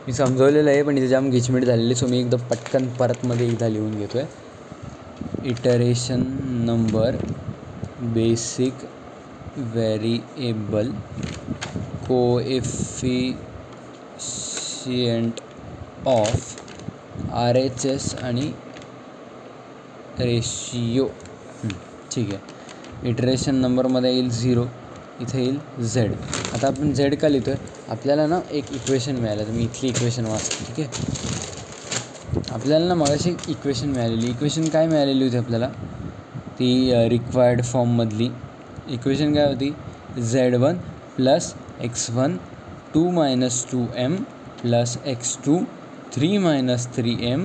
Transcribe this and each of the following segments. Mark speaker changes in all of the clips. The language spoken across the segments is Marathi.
Speaker 1: मी समजवलेलं आहे पण इथे जाम गिचमीट झालेली, सो मी एकदम पटकन परतमध्ये एकदा लिहून घेतो आहे. Iteration number basic variable coefficient of RHS आणि रेशियो. ठीक आहे. इटरेशन नंबरमध्ये येईल 0, इथे येईल Z. आता आपण Z का लिहितो आहे, आपल्याला ना एक इक्वेशन मिळालं, तर मी इथली इक्वेशन वाचतो. ठीक आहे. आपल्याला ना मगाशी इक्वेशन मिळालेली, इक्वेशन काय मिळालेली होती आपल्याला, ती रिक्वायर्ड फॉर्ममधली इक्वेशन काय होती, Z1 + X1 2 - 2m + X2 3 - 3m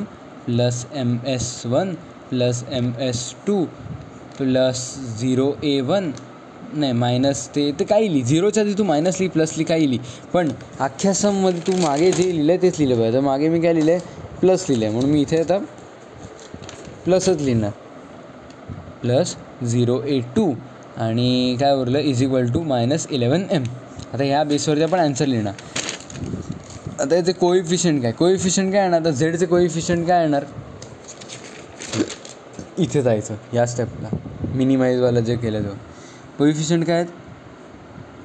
Speaker 1: + MS1 + MS2 + 0a1 नाही मायनस ते काही लिही, 0च्या आधी तू मायनस लिही, प्लस लिही, काही लिही, पण अख्ख्या सममध्ये तू मागे जे लिहिलं आहे तेच लिहिलं पाहिजे. तर मागे मी काय लिहिलं आहे, प्लस लिहिलं आहे, म्हणून मी इथे आता प्लसच लिहिणार. प्लस 0a2 आणि काय उरलं = -11m. आता ह्या बेसवरती आपण आन्सर लिहिणार. आता याचे कोइफिशियंट काय येणार, आता झेडचे कोइफिशियंट काय येणार, इथे जायचं या स्टेपला, मिनिमाइजवाला जे केलं तो कोइफिशियंट काय आहेत,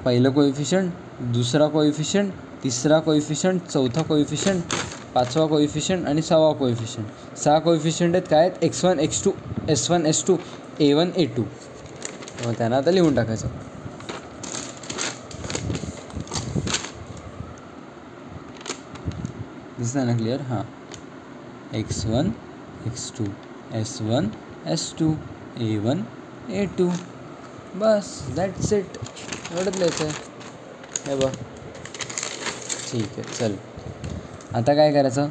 Speaker 1: पहिलं कोइफिशियंट, दुसरा कोइफिशियंट, तिसरा कोइफिशियंट, चौथा कोइफिशियंट, पाचवा कोइफिशियंट आणि 6वा कोइफिशियंट. 6 कोइफिशियंट आहेत काय आहेत, X1 X2 S1 S2 A1 A2. मग त्यांना आता लिहून टाकायचं. दिसतं ना क्लिअर. हां, X1 X2 S1 S2 A1 A2. Bus that's it, एवढंच लिहायचं आहे. हे बघ. ठीक आहे, चल आता काय करायचं,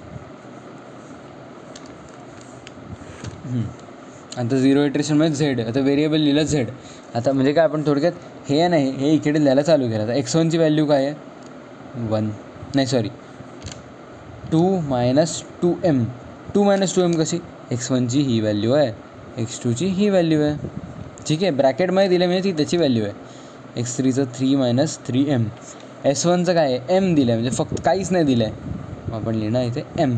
Speaker 1: आता 0 इटरेशनमध्ये झेड, आता व्हेरिएबल लिहिलं झेड. आता म्हणजे काय, आपण थोडक्यात हे नाही, हे इकडे लिहायला चालू केलं. आता X1ची व्हॅल्यू काय आहे, 2 - 2m. 2 - 2m कशी, X1ची ही व्हॅल्यू आहे, X2ची ही व्हॅल्यू आहे. ठीक आहे, ब्रॅकेटमध्ये दिलं म्हणजे ती त्याची व्हॅल्यू आहे. X3चं 3 - 3m. S1चं काय आहे, m दिलं आहे, म्हणजे फक्त काहीच नाही दिलं आहे, आपण लिहिणार इथे m.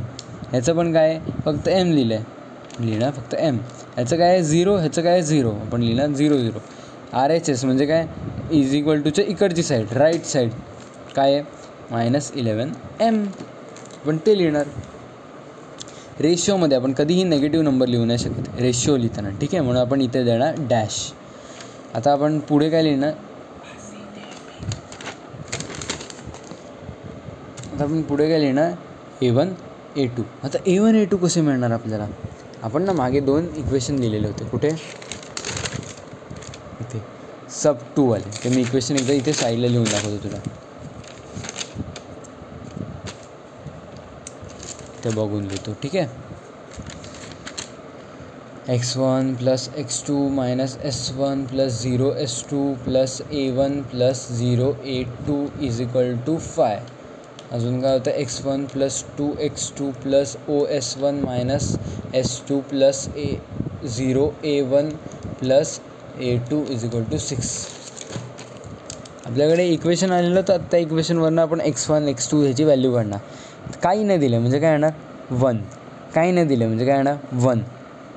Speaker 1: ह्याचं पण काय आहे, फक्त m लिहिलं आहे, लिहिणार फक्त m. ह्याचं काय आहे 0, ह्याचं काय आहे 0, आपण लिहिणार 0 0. RHS म्हणजे काय, = इकडची साईड, राईट साईड काय आहे, -11m, पण ते लिहिणार. रेशिओमध्ये आपण कधीही नेगेटिव्ह नंबर लिहू नाही शकत रेशिओ लिहिताना. ठीक आहे, म्हणून आपण इथे देणार डॅश. आता आपण पुढे काय लिहिणार, A1 A2. आता A1 A2 कसे मिळणार आपल्याला, आपण ना मागे 2 इक्वेशन लिहिलेले होते, कुठे, इथे सब 2 वाले. ते मी इक्वेशन एकदा इथे साईडला लिहून दाखवतो तुला, ते बघून लिहितो. ठीक आहे. X1 + X2 - S1 + 0S2 + A1 + 0A2 = 5. अजून काय होतं, X1 + 2X2 + OS1 - S2 + 0A1 + A2 = 6. आपल्याकडे इक्वेशन आलेलं, तर त्या इक्वेशनवरनं आपण X1 X2 ह्याची व्हॅल्यू काढणार. काही नाही दिलं म्हणजे काय येणार 1, काही नाही दिलं म्हणजे काय येणार 1,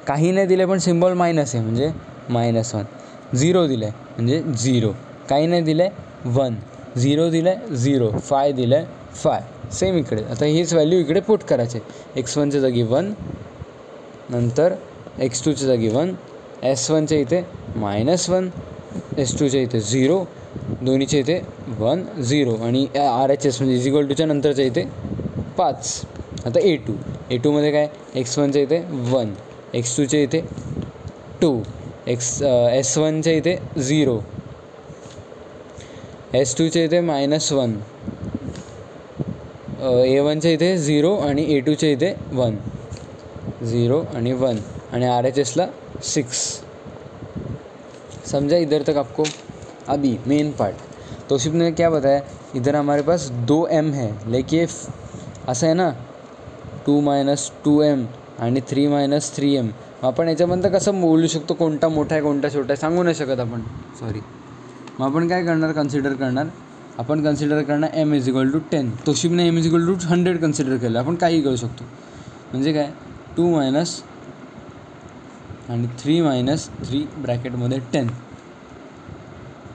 Speaker 1: काही नाही दिलं पण सिम्बॉल मायनस आहे म्हणजे -1, 0 दिलं आहे म्हणजे 0, काही नाही दिलं आहे 1, 0 दिलं आहे 0, 5 दिलं आहे 5. सेम इकडे आता हीच व्हॅल्यू इकडे पुट करायचे. X1च्या जागी 1, नंतर X2च्या जागी 1, S1च्या इथे -1, S2च्या इथे 0, दोन्हीच्या इथे 1 0 आणि RHS म्हणजे = नंतरच्या इथे 5. आता A2मध्ये काय, X1च्या इथे 1, X2च्या इथे 2, S1च्या इथे 0, S2च्या इथे -1, A1च्या इथे 0 आणि A2च्या इथे 1, 0 आणि 1 आणि RHSला 6. समझा इधर तक आपको. अभी मेन पार्ट, तोशिफ ने क्या बताया, इधर हमारे पास 2m है, लेकिन असं आहे ना 2 - 2m आणि 3 - 3m. आपण याच्यामध्ये कसं बोलू शकतो, कोणता मोठा आहे कोणता छोटा आहे सांगू नाही शकत आपण, सॉरी. मग आपण काय करणार, कन्सिडर करणार आपण कन्सिडर करणार m इज इक्वल टू 10. तोशिबने m is equal to 100 consider केलं. आपण काही करू शकतो. म्हणजे काय 2 मायनस आणि 3 मायनस 3 ब्रॅकेटमध्ये 10.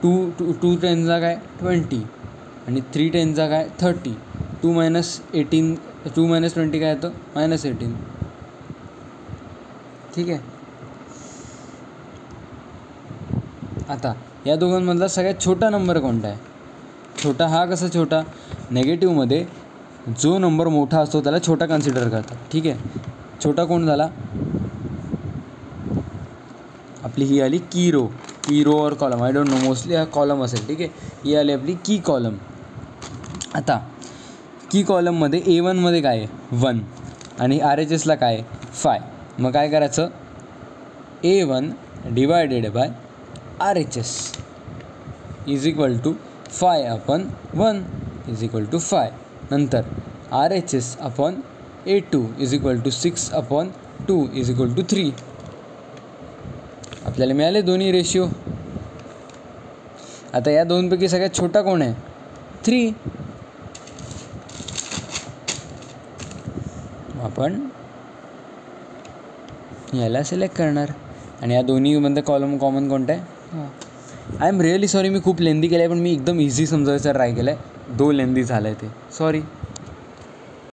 Speaker 1: 2 10चा काय 20 आणि 3 10चा काय 30. 2 मायनस 20 काय येतं -18. ठीक आहे. आता या दोघांमधला सगळ्यात छोटा नंबर कोणता आहे? छोटा हा कसा छोटा? नेगेटिव्हमध्ये जो नंबर मोठा असतो त्याला छोटा कन्सिडर करतात. ठीक आहे. छोटा कोण झाला? आपली ही आली की रो और column. I don't know, mostly हा कॉलम असेल. ठीक आहे. ही आली आपली की कॉलम. आता की कॉलममध्ये A1मध्ये काय आहे 1 आणि RHSला काय आहे 5. मग काय करायचं A1 divided by RHS is equal to 5 upon 1 is equal to 5. नंतर RHS upon A2 is equal to 6 upon 2 is equal to 3. आपल्याला मिळाले दोन्ही रेशिओ. आता या दोनपैकी सगळ्यात छोटा कोण आहे 3. आपण याला सिलेक्ट करणार आणि या दोन्हीमध्ये कॉलम कॉमन कोणता आहे? आय एम रिअली सॉरी, मी खूप लेंदी केलं आहे, पण मी एकदम इझी समजायचा ट्राय केला आहे. 2 लेंदी झालं आहे ते, सॉरी.